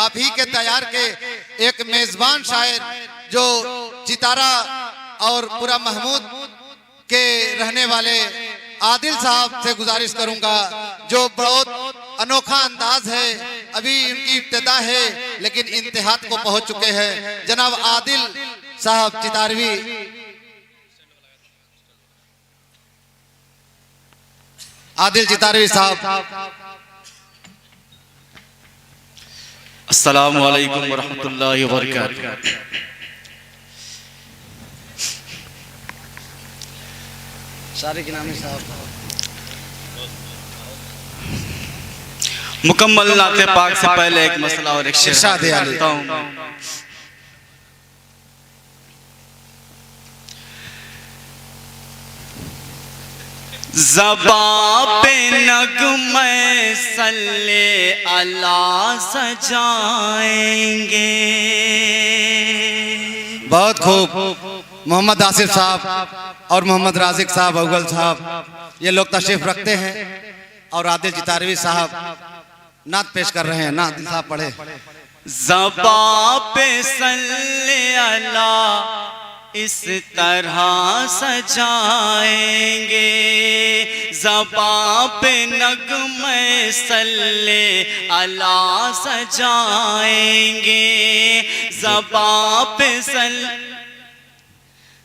आप ही के तैयार के एक मेजबान शायर जो चितारा और पूरा महमूद के रहने वाले आदिल साहब से गुजारिश करूंगा, जो बहुत अनोखा अंदाज है, अभी इनकी इब्तिदा है लेकिन इंतहात को पहुंच चुके हैं। जनाब आदिल साहब चितारवी। आदिल चितारवी साहब। अस्सलामु अलैकुम वरहमतुल्लाहि वबरकातुहू। सारे गिनामी साहब। मुकम्मल नाते पाक से पहले एक मसला और एक शेर देता हूँ। ज़बां पे नग़्मे सल्ले अला सजाएंगे। बहुत खूब। मोहम्मद आसिफ साहब और मोहम्मद राजिक साहब, अव्वल साहब, ये लोग तशरीफ रखते हैं और आदिल चितारवी साहब नात पेश कर रहे हैं। नात साहब पढ़े। ज़बां पे सल्ले अला इस तरह सजाएंगे। ज़बां पे नग़्मे सल्ले अला सजाएंगे।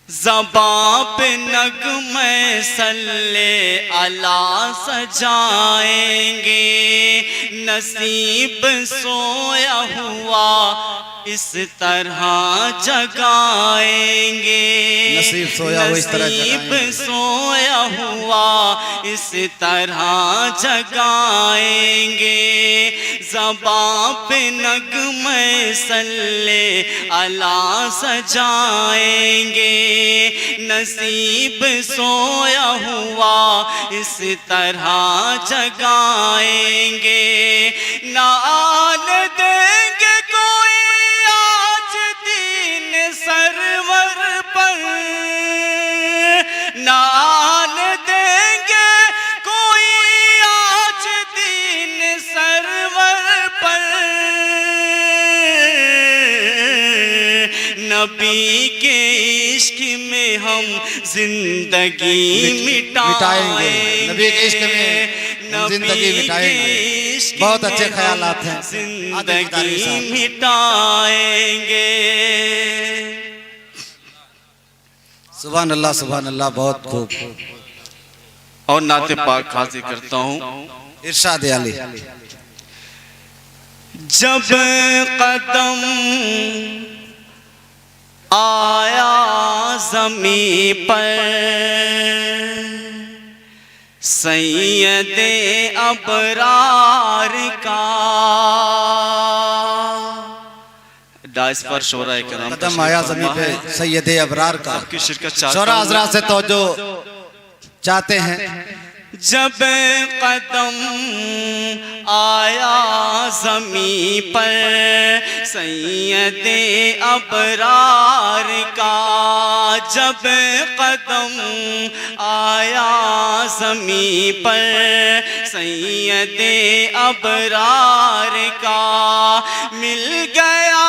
ज़बां पे नग़्मे सल्ले अला सजाएंगे। नसीब सोया हुआ इस तरह जगाएंगे। नसीब सोया हुआ इस तरह जगाएंगे। ज़बां पे नग़्मे सल्ले अला सजाएंगे। नसीब सोया हुआ इस तरह जगाएंगे। नाल देंगे कोई आज दीन सरवर पर। नाल देंगे कोई आज दीन सरवर पर। नबी के इश्क में हम जिंदगी मिटाएंगे। नबी के इश्क में हम जिंदगी मिटाएंगे। बहुत अच्छे ख्यालात हैं। जिंदगी मिटाएंगे। सुभान अल्लाह, सुभान अल्लाह। बहुत खूब। और नाते पाक हाजिर करता हूँ। इरशाद अली। जब कदम आया ज़मीं पर सैयदे अबरार का। डाइस पर शोरा इकराम कदम आया ज़मीं पे सैयदे अबरार का। आपकी शिरकत शोरा हज़रात से तवज्जो चाहते हैं। जब कदम आया ज़मीं पर सैयदे अबरार का। जब कदम आया ज़मीं पर सैयदे अबरार का। मिल गया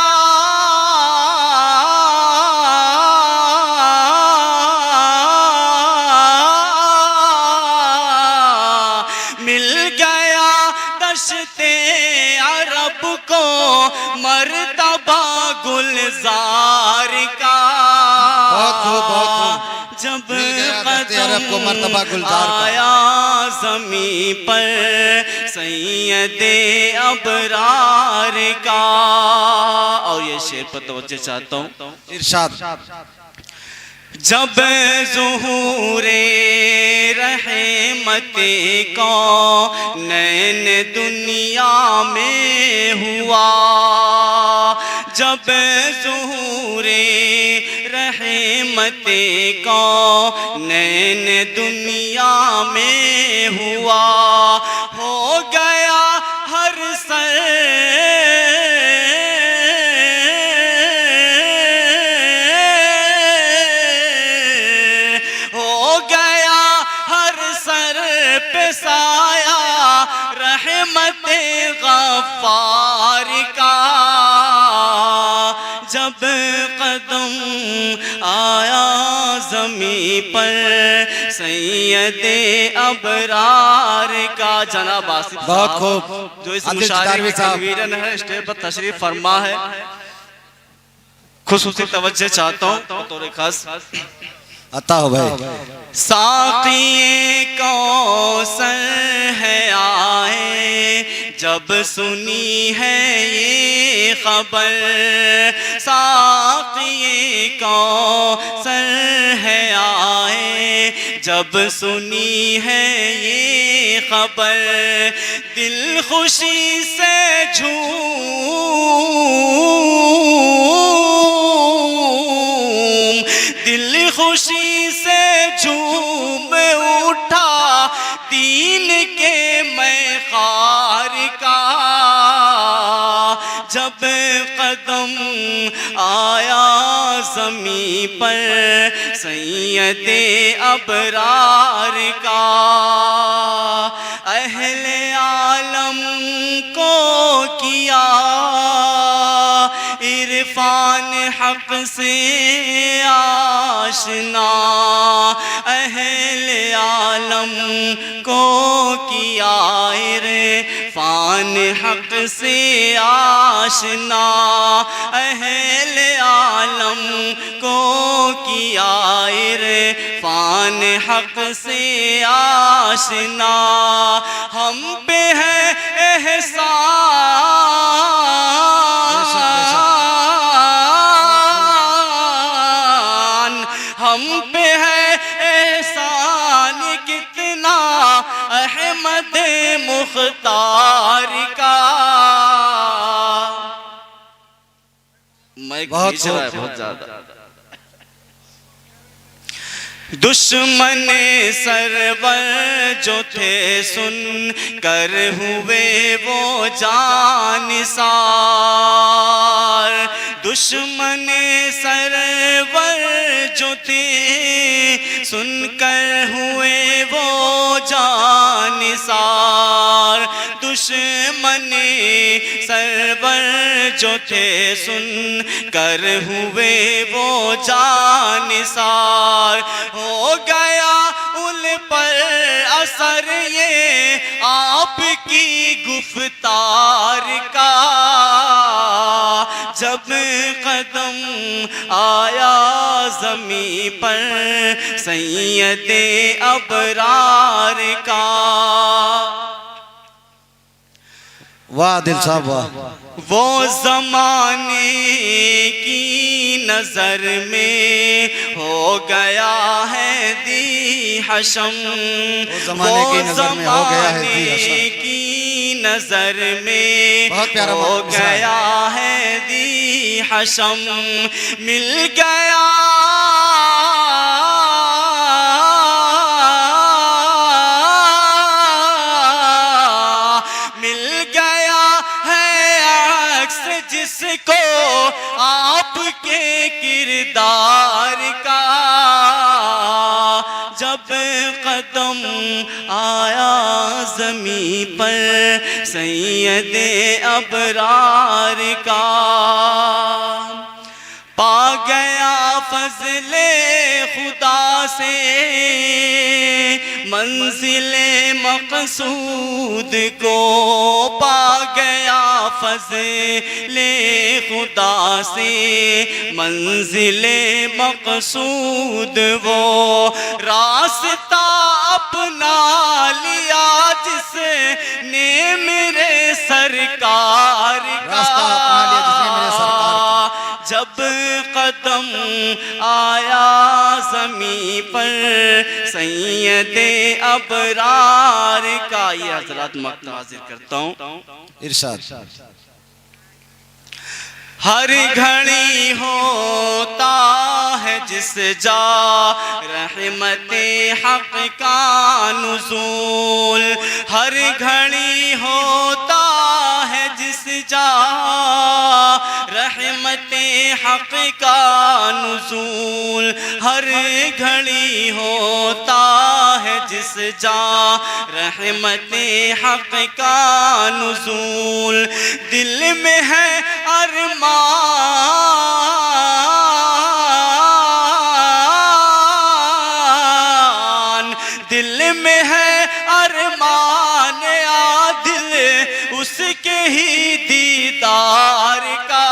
अरब को मर्तबा गुलजार का। जब कदम आया ज़मीं पर सैयदे अबरार का। और ये शेर पर तवज्जो चाहता हूँ। इरशाद। जब ज़ुहूरे रहमते को नैन दुनिया में हुआ। जब ज़ुहूरे रहमते को नैन दुनिया में हुआ। हो गया हर सर साया रहमत गफ्फार का। ज़मीं पर सैयदे अबरार का। जनाब आसिफ बहुत साहब खूब। जो इस आदिल मुशायरे चितारवी के साहब। तनवीरन है स्टेज पर तशरीफ फरमा है, खुसूसी तवज्जो चाहता हूँ बतौर खास। अता हो भाई। साक़िए कौसर है आए जब सुनी है ये खबर। साक़िए कौसर है आए जब सुनी है ये खबर। दिल खुशी से दिल खुशी से झूम उठा दीन के मैखार का। जब कदम आया ज़मीं पर सैयदे अबरार का। अहले आलम को किया इरफान हक से आशना। अहले आलम को किया इरफान हक से आशना। अहले आलम को किया इरफान हक से आशना। हम पे है एहसान, हम पे है एहसान कितना अहमद मुख्तार का। मैं खींच रहा है बहुत ज्यादा। दुश्मन सरवर जो थे सुन कर हुए वो जानिसार। दुश्मन सरवर जो थे सुनकर हुए वो जानिसार। दुश्मन सरवर जो थे सुन कर हुए वो जानिसार। हो गया उन पर असर ये आपकी गुफ्तार का। जब कदम आया ज़मीं पर सैयदे अबरार का। वाह दिल साहब वाह। वो ज़माने की नज़र में हो गया है दी हशम। ज़माने की नज़र में हो गया है दी हशम। की नज़र में बहुत प्यारा हो गया है दी हशम। मिल गया जिसको आपके किरदार का। जब कदम आया ज़मीं पर सैयदे अबरार का। पा गया फज़ले खुदा से मंजिले मक़सूद को। पा गया फज़ले खुदा से मंजिले मक़सूद वो। रास्ता अपना लिया जिसने मेरे सरकार का। जब कदम आया ज़मीं पर सैयदे अबरार का। ये हज़रात मक़ता हाज़िर करता हूँ। इरशाद। हर घड़ी होता है जिस जा रहमते हक़ का नुज़ूल। हर घड़ी होता है जिस जा रहमते हक़ का नुज़ूल। हर घड़ी होता है जिस जा रहमते हक़ का नुज़ूल। दिल में है अरमान दिल में है अरमान आदिल उसके ही दीदार का।